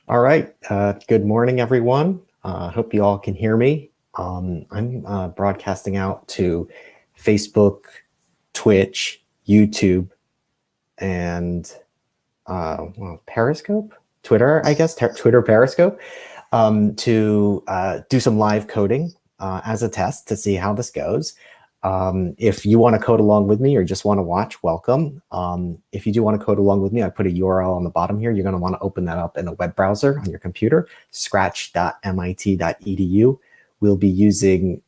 All right. Good morning, everyone. Hope you all can hear me. I'm broadcasting out to Facebook, Twitch, YouTube, and Periscope, Twitter, I guess, Twitter Periscope, to do some live coding as a test to see how this goes. If you want to code along with me or just want to watch, welcome. If you do want to code along with me, I put a URL on the bottom here. You're going to want to open that up in a web browser on your computer, scratch.mit.edu. We'll be using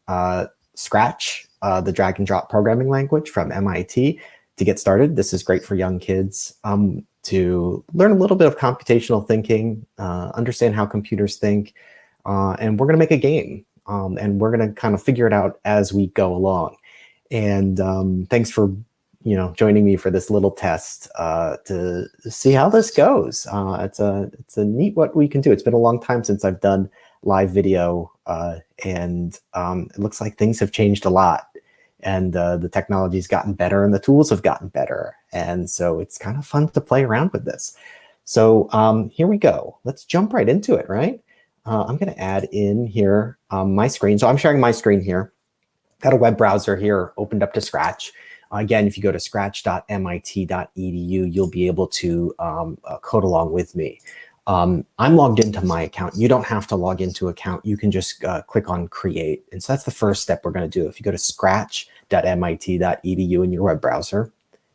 Scratch, the drag and drop programming language from MIT, to get started. This is great for young kids to learn a little bit of computational thinking, understand how computers think, and we're going to make a game. And we're going to kind of figure it out as we go along. And thanks for joining me for this little test to see how this goes. It's a neat what we can do. It's been a long time since I've done live video, and it looks like things have changed a lot. And the technology's gotten better and the tools have gotten better. And so it's kind of fun to play around with this. So here we go. Let's jump right into it, right? I'm going to add in here my screen. So I'm sharing my screen here. Got a web browser here opened up to Scratch. Again, if you go to scratch.mit.edu, you'll be able to code along with me. I'm logged into my account. You don't have to log into an account. You can just click on create. And so that's the first step we're going to do. If you go to scratch.mit.edu in your web browser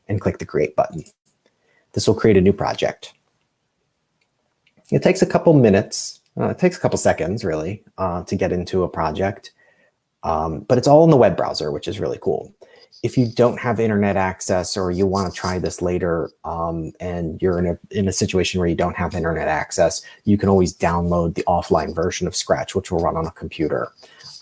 and click the create button, this will create a new project. It takes a couple minutes. It takes a couple seconds, really, to get into a project, but it's all in the web browser, which is really cool. If you don't have internet access or you want to try this later and you're in a situation where you don't have internet access, you can always download the offline version of Scratch, which will run on a computer.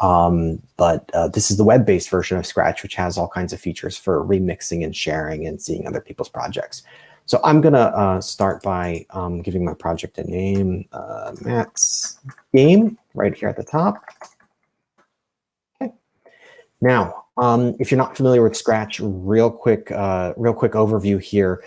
But this is the web-based version of Scratch, which has all kinds of features for remixing and sharing and seeing other people's projects. So I'm going to start by giving my project a name, Matt's Game, right here at the top. Okay. Now, if you're not familiar with Scratch, real quick overview here.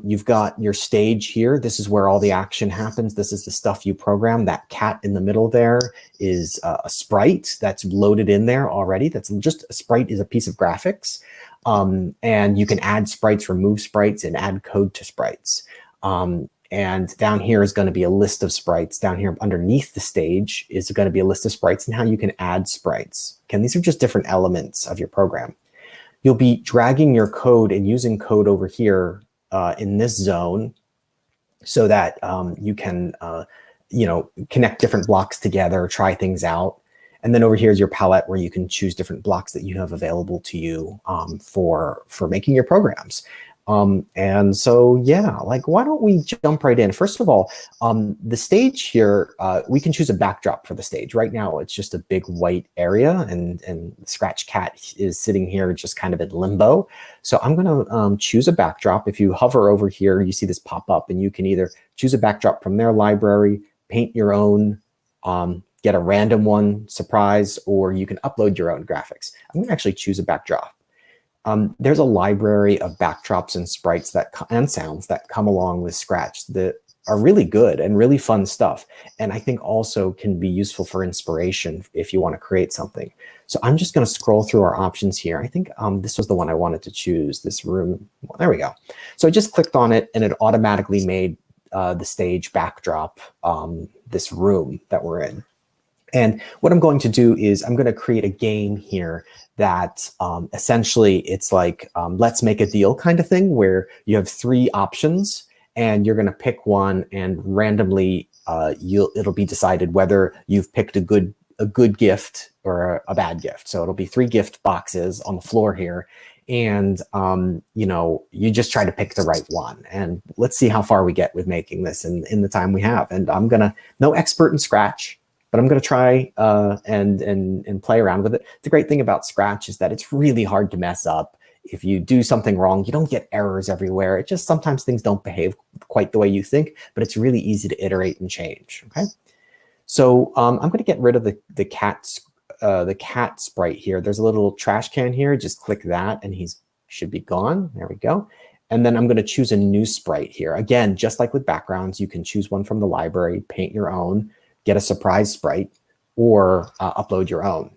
You've got your stage here. This is where all the action happens. This is the stuff you program. That cat in the middle there is a sprite that's loaded in there already. That's just a sprite is a piece of graphics. And you can add sprites, remove sprites, and add code to sprites. And down here is going to be a list of sprites. Down here underneath the stage is going to be a list of sprites and how you can add sprites. Okay, and these are just different elements of your program. You'll be dragging your code and using code over here in this zone so that you can connect different blocks together, try things out. And then over here is your palette where you can choose different blocks that you have available to you for making your programs. And so, yeah, like, why don't we jump right in? First of all, the stage here, we can choose a backdrop for the stage. Right now, it's just a big white area, and the Scratch cat is sitting here just kind of in limbo. So I'm going to choose a backdrop. If you hover over here, you see this pop up, and you can either choose a backdrop from their library, paint your own, get a random one, surprise, or you can upload your own graphics. I'm going to actually choose a backdrop. There's a library of backdrops and sprites and sounds that come along with Scratch that are really good and really fun stuff. And I think also can be useful for inspiration if you want to create something. So I'm just going to scroll through our options here. I think this was the one I wanted to choose, this room. Well, there we go. So I just clicked on it and it automatically made the stage backdrop, this room that we're in. And what I'm going to do is I'm going to create a game here that essentially it's like let's make a deal kind of thing where you have three options and you're going to pick one and randomly it'll be decided whether you've picked a good gift or a bad gift. So it'll be three gift boxes on the floor here. And, you just try to pick the right one. And let's see how far we get with making this in the time we have. And no expert in Scratch, but I'm going to try and play around with it. The great thing about Scratch is that it's really hard to mess up. If you do something wrong, you don't get errors everywhere. It just sometimes things don't behave quite the way you think, but it's really easy to iterate and change. Okay, so I'm going to get rid of the cat sprite here. There's a little trash can here. Just click that, and he should be gone. There we go. And then I'm going to choose a new sprite here. Again, just like with backgrounds, you can choose one from the library, paint your own, get a surprise sprite, or upload your own.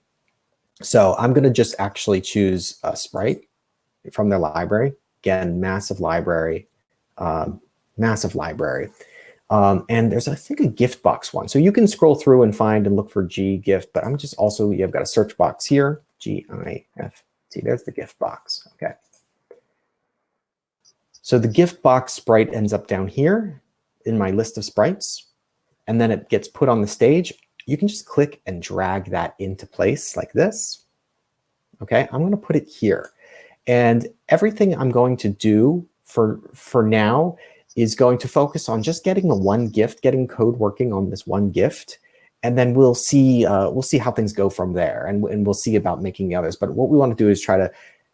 So I'm going to just actually choose a sprite from their library. Again, massive library, massive library. And there's, I think, a gift box one. So you can scroll through and find and look for G gift, but I'm just also, you've got a search box here, GIFT. There's the gift box. Okay. So the gift box sprite ends up down here in my list of sprites, and then it gets put on the stage. You can just click and drag that into place like this. Okay, I'm going to put it here. And everything I'm going to do for now is going to focus on just getting the one gift, getting code working on this one gift. And then we'll see how things go from there. And we'll see about making the others. But what we want to do is try to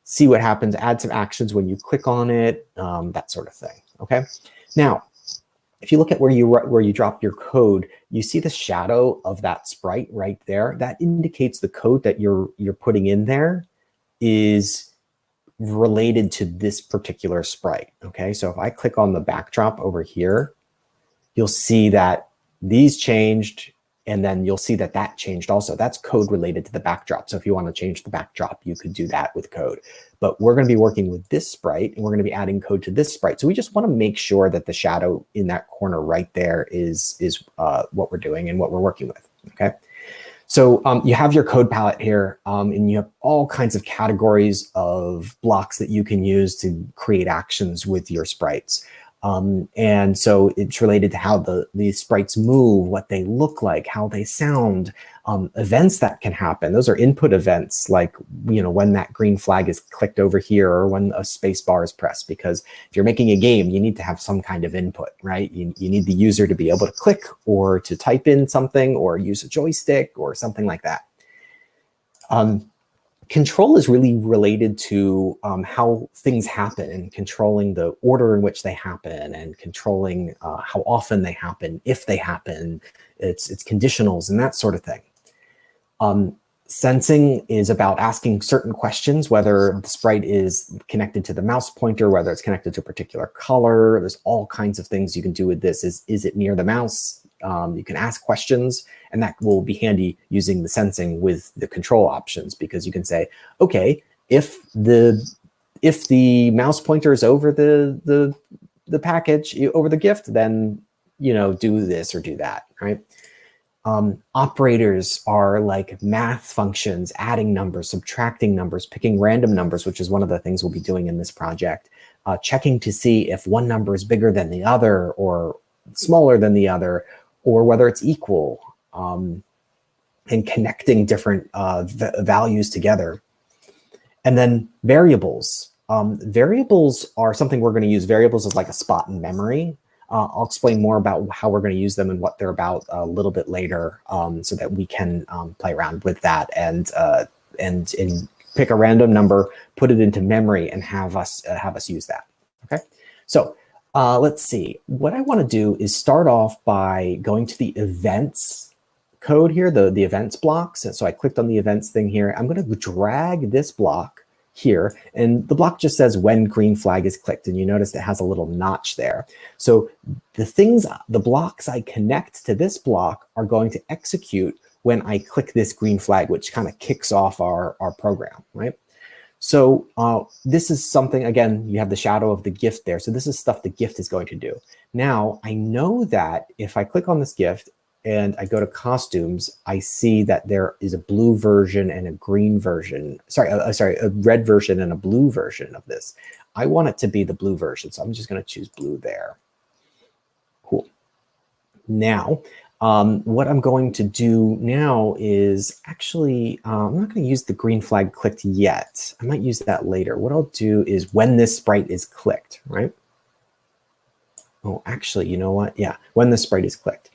see what happens, add some actions when you click on it, that sort of thing. Okay. Now, if you look at where you drop your code, you see the shadow of that sprite right there. That indicates the code that you're putting in there is related to this particular sprite. Okay. So if I click on the backdrop over here, you'll see that these changed. And then you'll see that that changed also. That's code related to the backdrop. So if you want to change the backdrop, you could do that with code. But we're going to be working with this sprite, and we're going to be adding code to this sprite. So we just want to make sure that the shadow in that corner right there is what we're doing and what we're working with. Okay. So you have your code palette here, and you have all kinds of categories of blocks that you can use to create actions with your sprites. And so it's related to how the sprites move, what they look like, how they sound, events that can happen. Those are input events, like, when that green flag is clicked over here or when a space bar is pressed, because if you're making a game, you need to have some kind of input, right? You need the user to be able to click or to type in something or use a joystick or something like that. Control is really related to how things happen and controlling the order in which they happen and controlling how often they happen, if they happen, it's conditionals and that sort of thing. Sensing is about asking certain questions, whether the sprite is connected to the mouse pointer, whether it's connected to a particular color. There's all kinds of things you can do with this. Is it near the mouse? You can ask questions, and that will be handy using the sensing with the control options, because you can say, okay, if the mouse pointer is over the package, over the gift, then do this or do that, right? Operators are like math functions, adding numbers, subtracting numbers, picking random numbers, which is one of the things we'll be doing in this project, checking to see if one number is bigger than the other or smaller than the other, or whether it's equal, and connecting different values together. And then variables. Variables are something we're going to use. Variables is like a spot in memory. I'll explain more about how we're going to use them and what they're about a little bit later, so that we can play around with that and pick a random number, put it into memory, and have us use that. Okay, so let's see. What I want to do is start off by going to the events code here, the events blocks. And so I clicked on the events thing here. I'm going to drag this block here, and the block just says when green flag is clicked, and you notice it has a little notch there. So the blocks I connect to this block are going to execute when I click this green flag, which kind of kicks off our program, right? So this is something, again, you have the shadow of the gift there. So this is stuff the gift is going to do. Now, I know that if I click on this gift and I go to costumes, I see that there is a blue version and a green version. Sorry, a red version and a blue version of this. I want it to be the blue version, so I'm just going to choose blue there. Cool. Now, what I'm going to do now is actually, I'm not going to use the green flag clicked yet. I might use that later. What I'll do is when this sprite is clicked, right? Oh, actually, you know what? Yeah, when the sprite is clicked.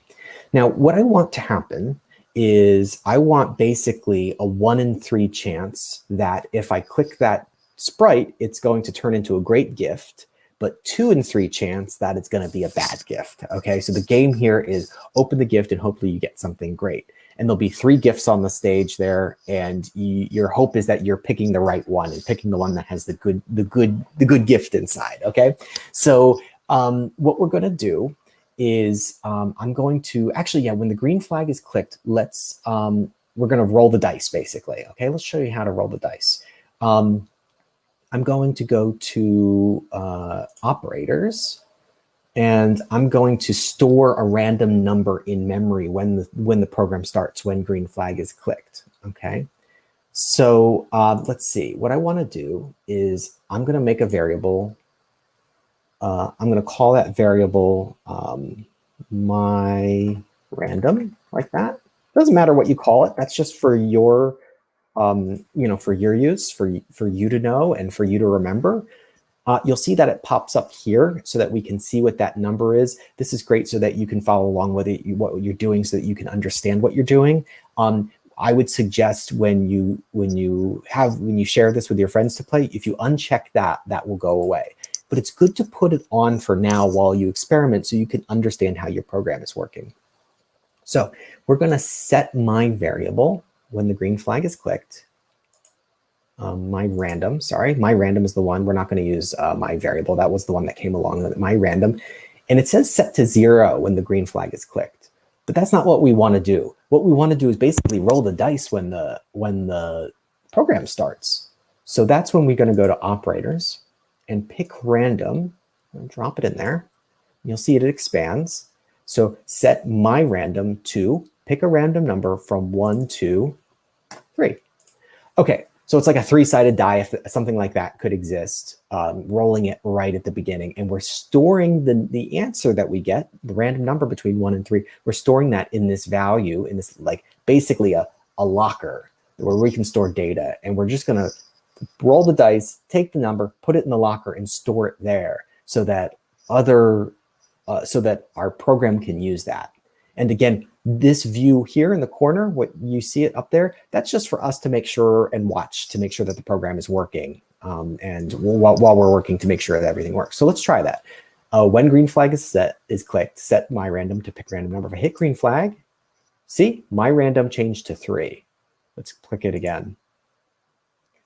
Now, what I want to happen is I want basically a 1 in 3 chance that if I click that sprite, it's going to turn into a great gift, but 2 in 3 chance that it's going to be a bad gift. Okay, so the game here is open the gift and hopefully you get something great. and there'll be 3 gifts on the stage there, and your hope is that you're picking the right one and picking the one that has the good gift inside. Okay, so what we're going to do is I'm going to actually, yeah, when the green flag is clicked, let's we're going to roll the dice basically. Okay, let's show you how to roll the dice. I'm going to go to operators, and I'm going to store a random number in memory when the program starts, when green flag is clicked. Okay, so let's see. What I want to do is I'm going to make a variable. I'm going to call that variable MyRandom, like that. Doesn't matter what you call it. That's just for your for your use, for you to know and for you to remember. You'll see that it pops up here so that we can see what that number is. This is great so that you can follow along with it, what you're doing, so that you can understand what you're doing. I would suggest when you share this with your friends to play, if you uncheck that, that will go away. But it's good to put it on for now while you experiment so you can understand how your program is working. So we're going to set my variable when the green flag is clicked. MyRandom, sorry, MyRandom is the one. We're not going to use my variable. That was the one that came along with it, MyRandom. And it says set to 0 when the green flag is clicked. But that's not what we want to do. What we want to do is basically roll the dice when the program starts. So that's when we're going to go to operators and PickRandom, and drop it in there. You'll see it expands. So set MyRandom to pick a random number from 1 to 3. Okay, so it's like a 3-sided die, if something like that could exist, rolling it right at the beginning. And we're storing the answer that we get, the random number between 1 and 3, we're storing that in this value, in this like basically a locker where we can store data. And we're just gonna roll the dice, take the number, put it in the locker and store it there so that so that our program can use that. And again, this view here in the corner, what you see it up there, that's just for us to make sure and watch to make sure that the program is working. And while we're working to make sure that everything works. So let's try that. When green flag is clicked, set MyRandom to pick random number. If I hit green flag, see, MyRandom changed to 3. Let's click it again.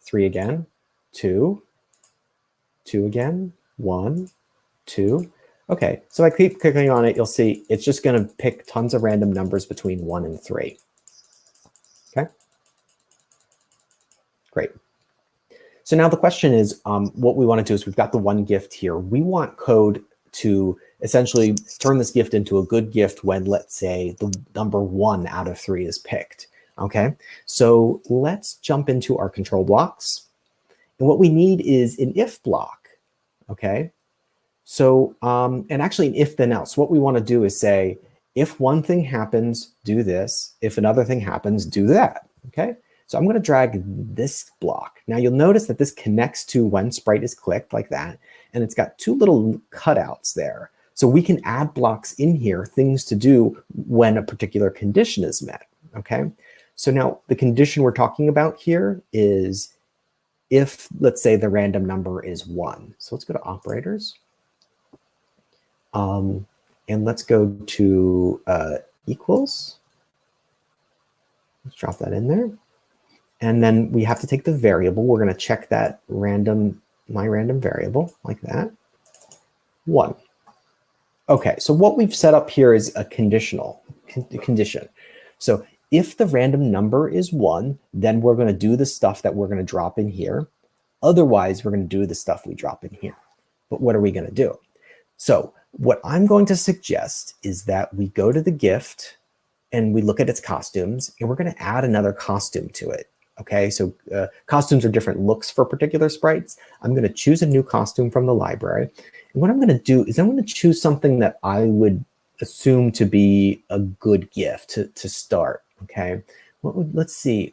3 again, 2, 2 again, 1, 2. Okay, so I keep clicking on it, you'll see it's just going to pick tons of random numbers between 1 and 3. Okay, great. So now the question is, what we want to do is we've got the one gift here. We want code to essentially turn this gift into a good gift when, let's say, the number 1 out of 3 is picked. Okay, so let's jump into our control blocks. And what we need is an if block. Okay, so, and actually an if then else. What we want to do is say, if one thing happens, do this. If another thing happens, do that. Okay, so I'm going to drag this block. Now you'll notice that this connects to when Sprite is clicked like that. And it's got 2 little cutouts there. So we can add blocks in here, things to do when a particular condition is met. Okay, so now the condition we're talking about here is if, let's say, the random number is 1. So let's go to operators. And let's go to equals. Let's drop that in there. And then we have to take the variable. We're going to check that MyRandom variable like that. 1. Okay, so what we've set up here is a condition. So if the random number is 1, then we're going to do the stuff that we're going to drop in here. Otherwise, we're going to do the stuff we drop in here. But what are we going to do? So what I'm going to suggest is that we go to the gift and we look at its costumes, and we're going to add another costume to it. Okay, so costumes are different looks for particular sprites. I'm going to choose a new costume from the library. And what I'm going to do is I'm going to choose something that I would assume to be a good gift to start. Okay, let's see.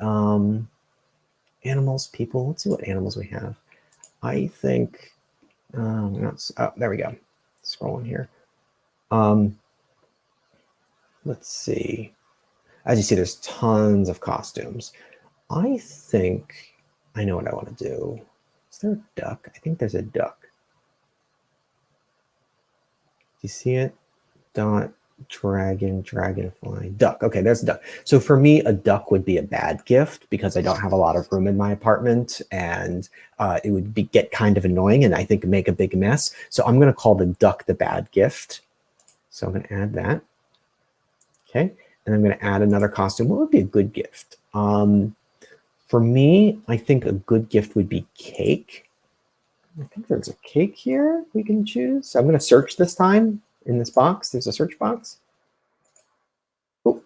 Animals, people. Let's see what animals we have. I think, there we go. Scrolling here. Let's see. As you see, there's tons of costumes. I think I know what I want to do. Is there a duck? I think there's a duck. Do you see it? Dot Dragon, dragonfly, duck. Okay, there's a duck. So for me, a duck would be a bad gift because I don't have a lot of room in my apartment, and it would get kind of annoying and I think make a big mess. So I'm going to call the duck the bad gift. So I'm going to add that. Okay, and I'm going to add another costume. What would be a good gift? For me, I think a good gift would be cake. I think there's a cake here we can choose. So I'm going to search this time in this box. There's a search box. Oh,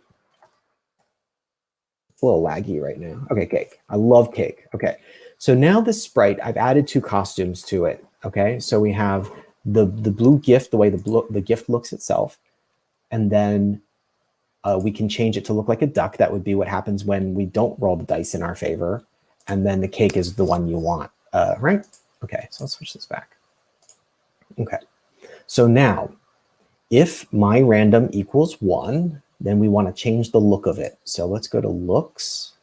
a little laggy right now. Okay, cake. I love cake. Okay, so now this sprite, I've added 2 costumes to it. Okay, so we have the blue gift, the way the gift looks itself, and then we can change it to look like a duck. That would be what happens when we don't roll the dice in our favor. And then the cake is the one you want, right? Okay, so let's switch this back. Okay, so now if MyRandom equals 1, then we want to change the look of it. So let's go to looks,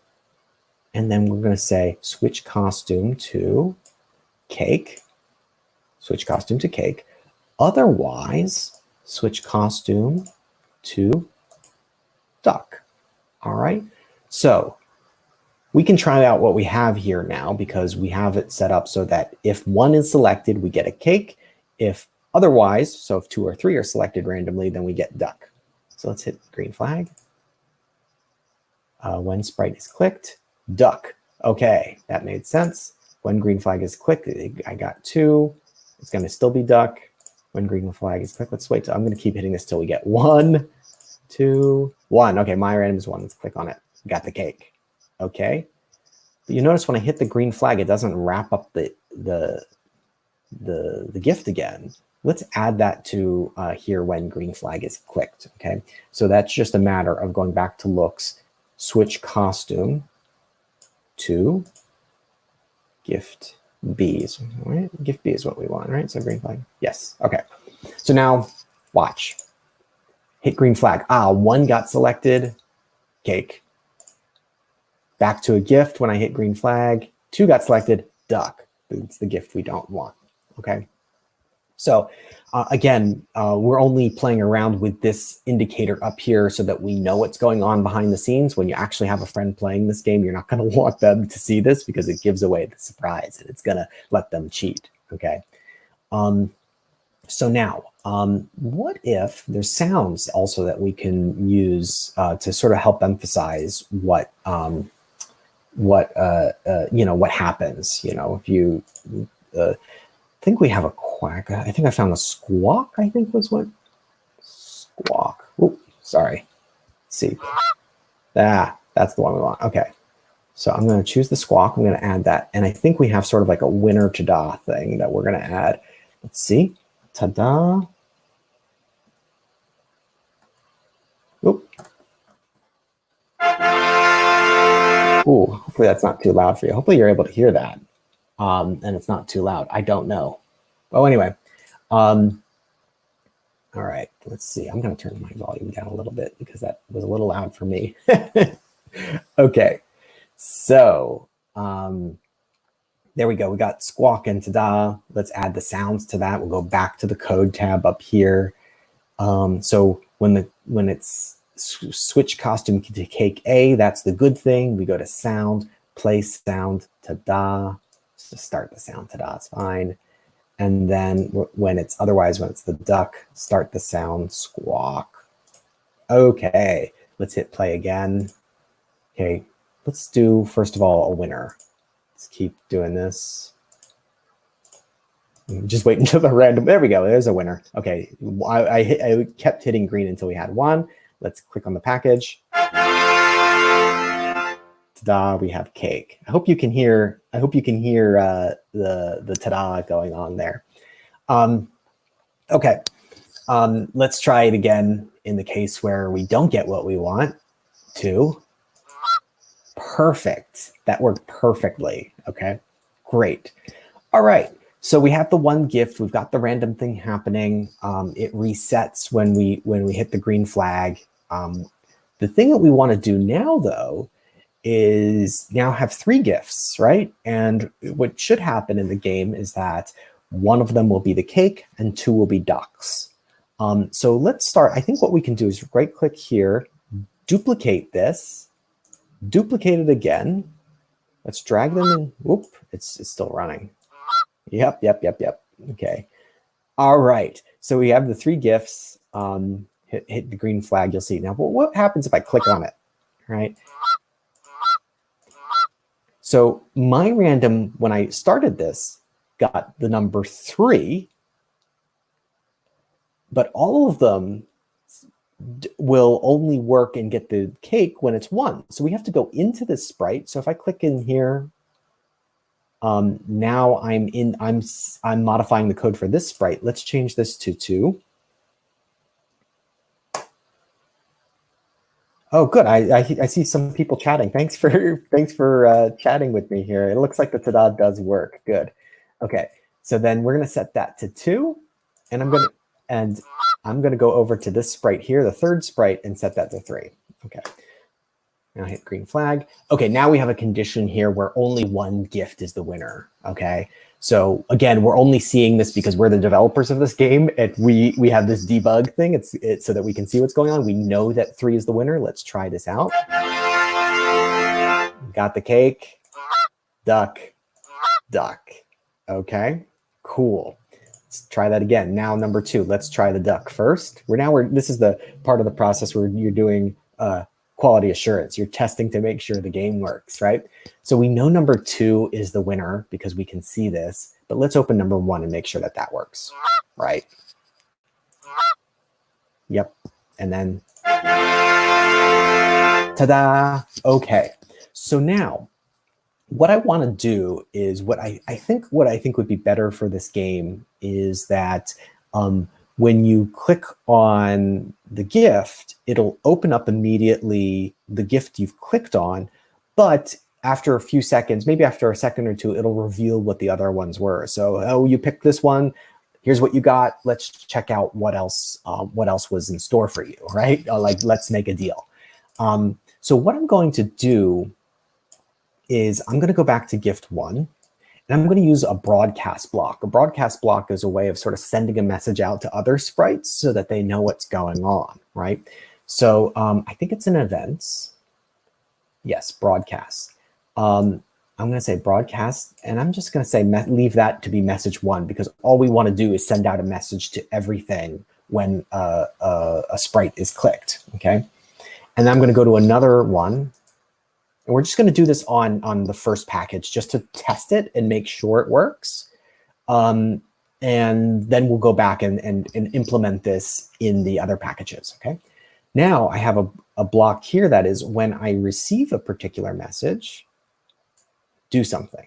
and then we're going to say switch costume to cake, switch costume to cake. Otherwise, switch costume to duck. All right, so we can try out what we have here now because we have it set up so that if 1 is selected, we get a cake. If otherwise, so if 2 or 3 are selected randomly, then we get duck. So let's hit green flag. When sprite is clicked, duck. Okay, that made sense. When green flag is clicked, I got 2. It's going to still be duck. When green flag is clicked, let's wait. I'm going to keep hitting this till we get 1, 2, 1. Okay, MyRandom is 1. Let's click on it. Got the cake. Okay. But you notice when I hit the green flag, it doesn't wrap up the gift again. Let's add that to here when green flag is clicked. Okay. So that's just a matter of going back to looks, switch costume to gift B's. Right? Gift B is what we want, right? So green flag. Yes. Okay. So now watch. Hit green flag. 1 got selected. Cake. Back to a gift when I hit green flag. 2 got selected. Duck. It's the gift we don't want. Okay. So again, we're only playing around with this indicator up here so that we know what's going on behind the scenes. When you actually have a friend playing this game, you're not going to want them to see this because it gives away the surprise and it's going to let them cheat. Okay. So now, what if there's sounds also that we can use to sort of help emphasize what happens? You know, if you I think we have a quack. I think I found a squawk. I think was what squawk. Oh, sorry. Let's see. That's the one we want. Okay. So I'm going to choose the squawk. I'm going to add that. And I think we have sort of like a winner ta-da thing that we're going to add. Let's see. Ta-da. Oop. Ooh, hopefully that's not too loud for you. Hopefully you're able to hear that. And it's not too loud. I don't know. Well, anyway. All right, let's see. I'm going to turn my volume down a little bit because that was a little loud for me. Okay, so there we go. We got squawk and ta-da. Let's add the sounds to that. We'll go back to the code tab up here. So when it's switch costume to cake A, that's the good thing. We go to sound, play sound, ta-da. Just start the sound, ta-da, it's fine. And then when it's the duck, start the sound, squawk. Okay, let's hit play again. Okay, let's do, first of all, a winner. Let's keep doing this. Just wait until the random, there we go, there's a winner. Okay, I kept hitting green until we had 1. Let's click on the package. Ta-da, we have cake. I hope you can hear the ta-da going on there. Okay, let's try it again in the case where we don't get what we want to. Perfect. That worked perfectly. Okay, great. All right, so we have the 1 gift. We've got the random thing happening. It resets when we hit the green flag. The thing that we want to do now, though, is now have 3 gifts, right? And what should happen in the game is that 1 of them will be the cake and 2 will be ducks. So let's start. I think what we can do is right click here, duplicate this, duplicate it again. Let's drag them in. Whoop, it's still running. Yep. Okay. All right. So we have the 3 GIFs. Hit the green flag, you'll see. Now, what happens if I click on it, right? So MyRandom, when I started this, got the number 3, but all of them will only work and get the cake when it's 1. So we have to go into this sprite. So if I click in here, now I'm modifying the code for this sprite. Let's change this to 2. Oh, good. I see some people chatting. Thanks for chatting with me here. It looks like the tada does work. Good. Okay. So then we're going to set that to 2, and I'm going to go over to this sprite here, the 3rd sprite, and set that to 3. Okay. Now hit green flag. Okay, now we have a condition here where only 1 gift is the winner. Okay. So again, we're only seeing this because we're the developers of this game, and we have this debug thing. It's so that we can see what's going on. We know that 3 is the winner. Let's try this out. Got the cake. Duck. Duck. Okay. Cool. Let's try that again. Now number 2. Let's try the duck first. This is the part of the process where you're doing quality assurance. You're testing to make sure the game works, right? So we know number 2 is the winner because we can see this, but let's open number 1 and make sure that that works, right? Yep. And then, ta-da. Okay. So now what I want to do is what I think would be better for this game is that when you click on the gift, it'll open up immediately the gift you've clicked on, but after a few seconds, maybe after a second or 2, it'll reveal what the other ones were. So, oh, you picked this one. Here's what you got. Let's check out what else was in store for you, right? Like, let's make a deal. So what I'm going to do is I'm going to go back to gift 1. And I'm going to use a broadcast block. A broadcast block is a way of sort of sending a message out to other sprites so that they know what's going on, right? So I think it's in events. Yes, broadcast. I'm going to say broadcast, and I'm just going to say leave that to be message 1 because all we want to do is send out a message to everything when a sprite is clicked, okay? And I'm going to go to another one. And we're just going to do this on the first package just to test it and make sure it works. And then we'll go back and implement this in the other packages, okay? Now I have a block here that is when I receive a particular message, do something.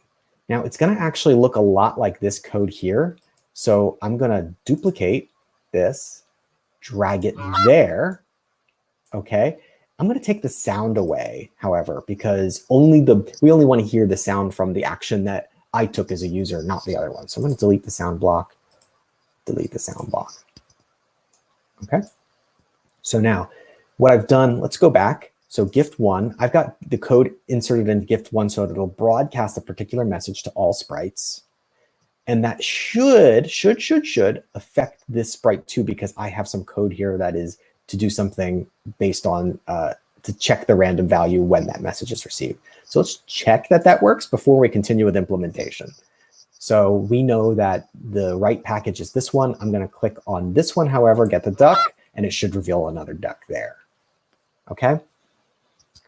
Now it's going to actually look a lot like this code here. So I'm going to duplicate this, drag it there, okay? I'm going to take the sound away, however, because we only want to hear the sound from the action that I took as a user, not the other one. So I'm going to delete the sound block, delete the sound block. Okay. So now what I've done, let's go back. So gift 1, I've got the code inserted into gift 1 so that it'll broadcast a particular message to all sprites. And that should affect this sprite too, because I have some code here that is to do something based on, to check the random value when that message is received. So let's check that that works before we continue with implementation. So we know that the right package is this one. I'm going to click on this one, however, get the duck, and it should reveal another duck there. Okay.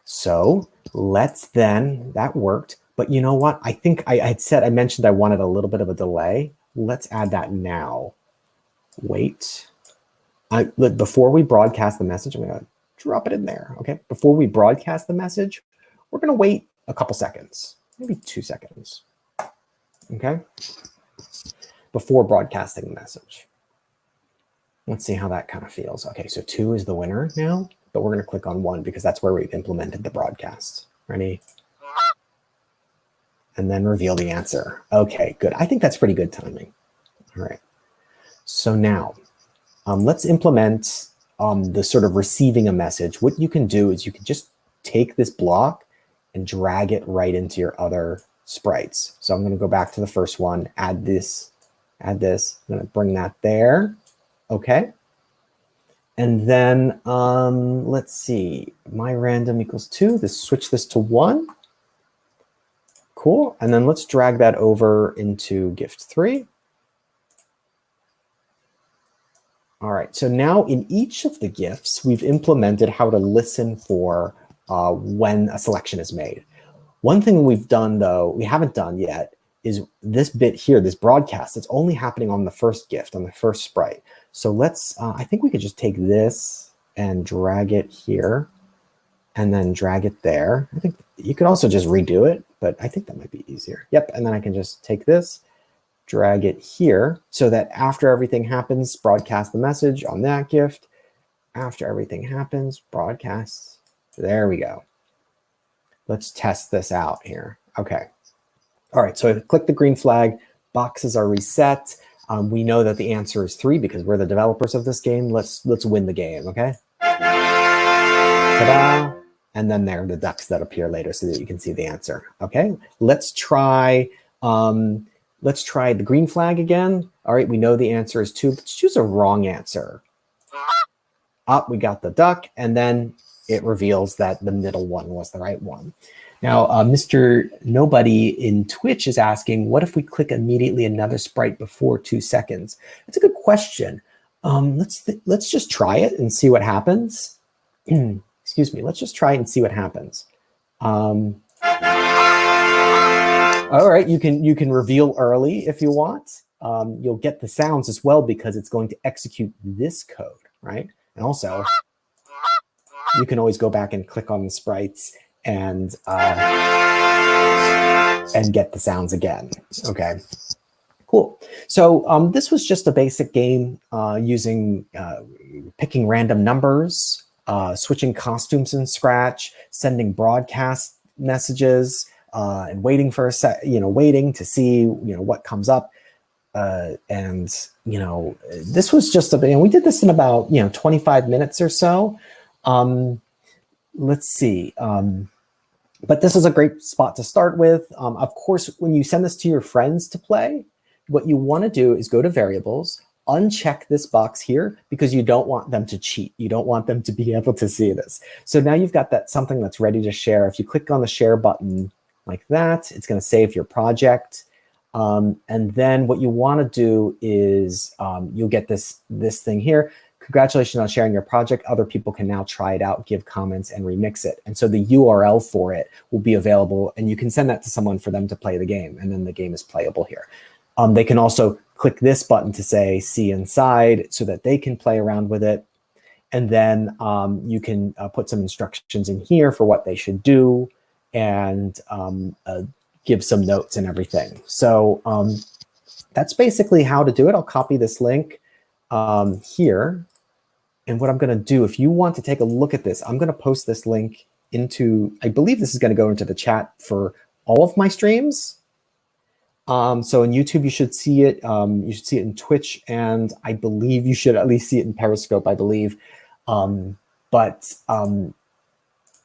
So let's then, that worked. But you know what? I think I mentioned I wanted a little bit of a delay. Let's add that now. Wait. Before we broadcast the message, I'm going to drop it in there. Okay. Before we broadcast the message, we're going to wait a couple seconds, maybe 2 seconds. Okay. Before broadcasting the message. Let's see how that kind of feels. Okay. So 2 is the winner now, but we're going to click on 1 because that's where we've implemented the broadcast. Ready? And then reveal the answer. Okay, good. I think that's pretty good timing. All right. So now, let's implement the sort of receiving a message. What you can do is you can just take this block and drag it right into your other sprites. So I'm going to go back to the first one, add this. I'm going to bring that there. Okay. And then let's see, MyRandom equals 2. Switch this to 1. Cool. And then let's drag that over into gift 3. All right, so now in each of the gifts, we've implemented how to listen for when a selection is made. One thing we've done, though, we haven't done yet, is this bit here, this broadcast. It's only happening on the first gift, on the first sprite. So let's, I think we could just take this and drag it here and then drag it there. I think you could also just redo it, but I think that might be easier. Yep, and then I can just take this, drag it here so that after everything happens, broadcast the message on that gift. After everything happens, broadcast. There we go. Let's test this out here. Okay. All right, so I click the green flag, boxes are reset. We know that the answer is 3 because we're the developers of this game. Let's win the game, okay? Ta-da! And then there are the ducks that appear later so that you can see the answer, okay? Let's try the green flag again. All right, we know the answer is 2. Let's choose a wrong answer. Up, we got the duck, and then it reveals that the middle one was the right one. Now, Mr. Nobody in Twitch is asking, what if we click immediately another sprite before 2 seconds? That's a good question. Let's just try it and see what happens. Excuse me. Let's just try it and see what happens. All right, you can reveal early if you want. You'll get the sounds as well because it's going to execute this code, right? And also, you can always go back and click on the sprites and get the sounds again. Okay, cool. So this was just a basic game using picking random numbers, switching costumes in Scratch, sending broadcast messages, and waiting for waiting to see what comes up. And this was just we did this in about 25 minutes or so. Let's see. But this is a great spot to start with. Of course, when you send this to your friends to play, what you want to do is go to variables, uncheck this box here because you don't want them to cheat. You don't want them to be able to see this. So now you've got something that's ready to share. If you click on the share button like that, it's going to save your project. And then what you want to do is you'll get this thing here. Congratulations on sharing your project. Other people can now try it out, give comments, and remix it. And so the URL for it will be available, and you can send that to someone for them to play the game, and then the game is playable here. They can also click this button to say see inside so that they can play around with it. And then you can put some instructions in here for what they should do and give some notes and everything. So that's basically how to do it. I'll copy this link here. And what I'm going to do, if you want to take a look at this, I'm going to post this link into, I believe this is going to go into the chat for all of my streams. So in YouTube, you should see it. You should see it in Twitch, and I believe you should at least see it in Periscope, I believe. But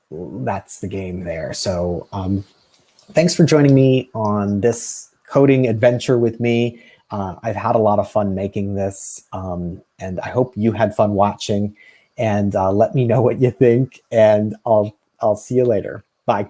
that's the game there. So thanks for joining me on this coding adventure with me. I've had a lot of fun making this, and I hope you had fun watching. And let me know what you think, and I'll see you later. Bye.